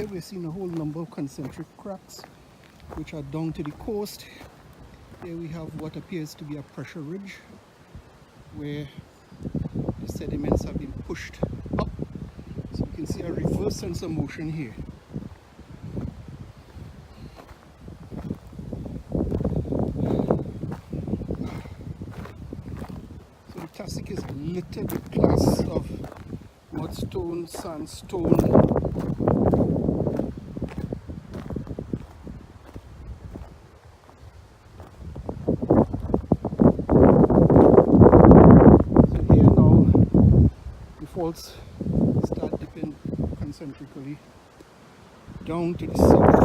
here we're seeing a whole number of concentric cracks which are down to the coast. Here we have what appears to be a pressure ridge where the sediments have been pushed up. So you can see a reverse sense of motion here. So the classic is littered with clasts of mudstone, sandstone, faults start dipping concentrically down to the south.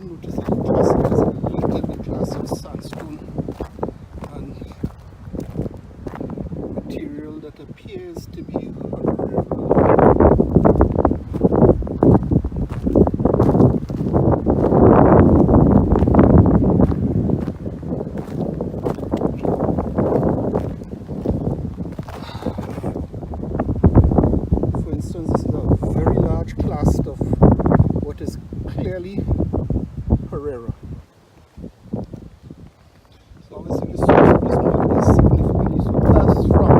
Notice that the classic is a little bit class of sandstone and material that appears to be for instance, this is a very large class of what is clearly Herrera. So obviously the source of this mud is significantly so fast from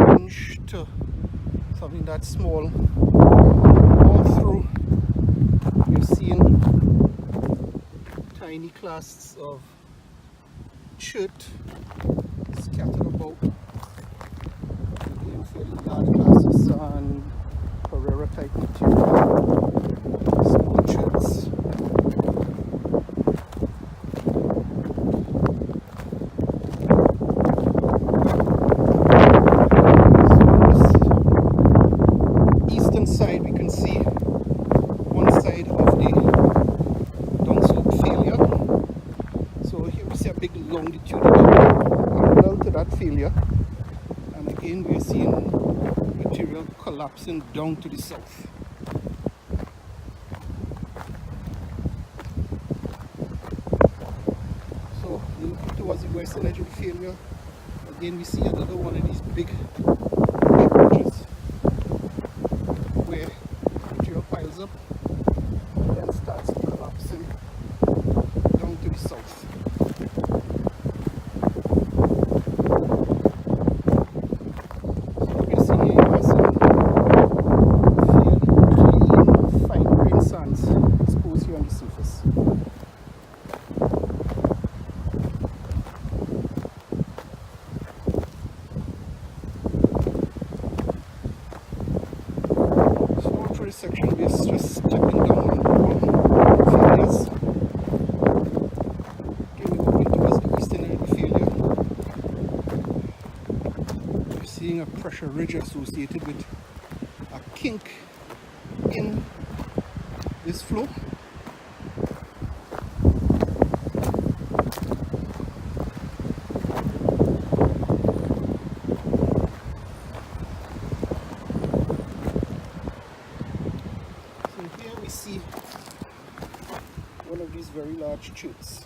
4 inch to something that small. All through we're seeing tiny clasts of chert scattered about. Again, fairly large classes of sand, Herrera type material, small cherts. Side we can see one side of the downslope failure. So here we see a big longitudinal parallel to that failure, and again we are seeing material collapsing down to the south. So looking towards the western edge of the failure, again we see another one of these big ridges where material piles up and then starts collapsing down to the south. So what we're seeing here are some fairly clean, fine-grained sands exposed here on the surface. This section we are just stepping down on failures. Again, we're moving towards the eastern end of the failure. We're seeing a pressure ridge associated with a kink in this flow. Here we see one of these very large cherts.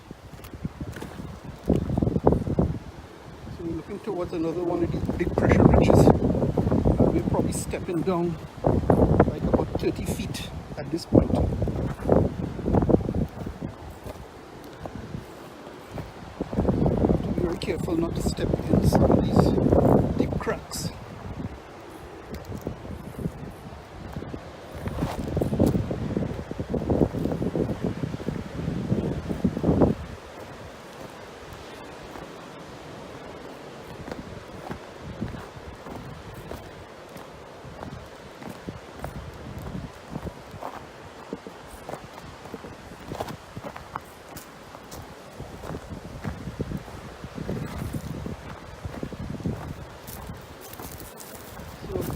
So we're looking towards another one of these big pressure ridges. We're probably stepping down like about 30 feet at this point. Have to be very careful not to step in some of these deep cracks.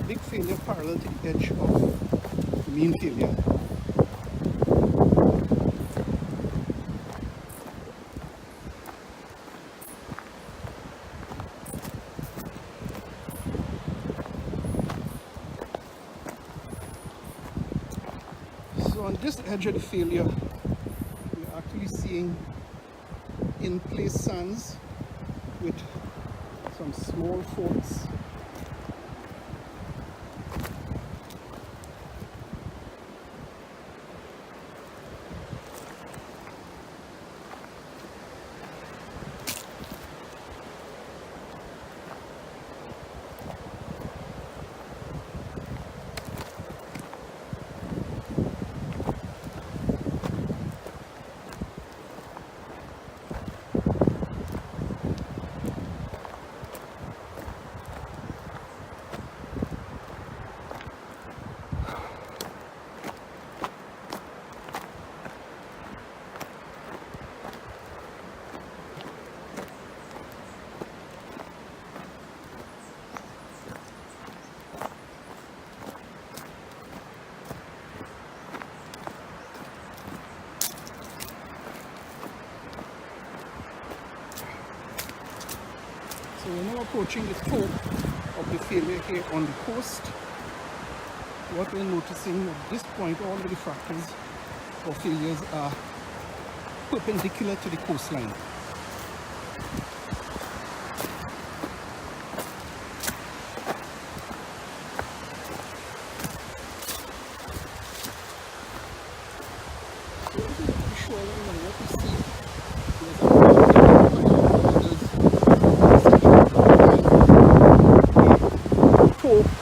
Big failure parallel to the edge of main failure. So on this edge of the failure, we're actually seeing in place sands with some small faults. So we're now approaching the top of the failure here on the coast. What we're noticing at this point, all of the fractures or failures are perpendicular to the coastline. So this is the shoreline, and what we see is a top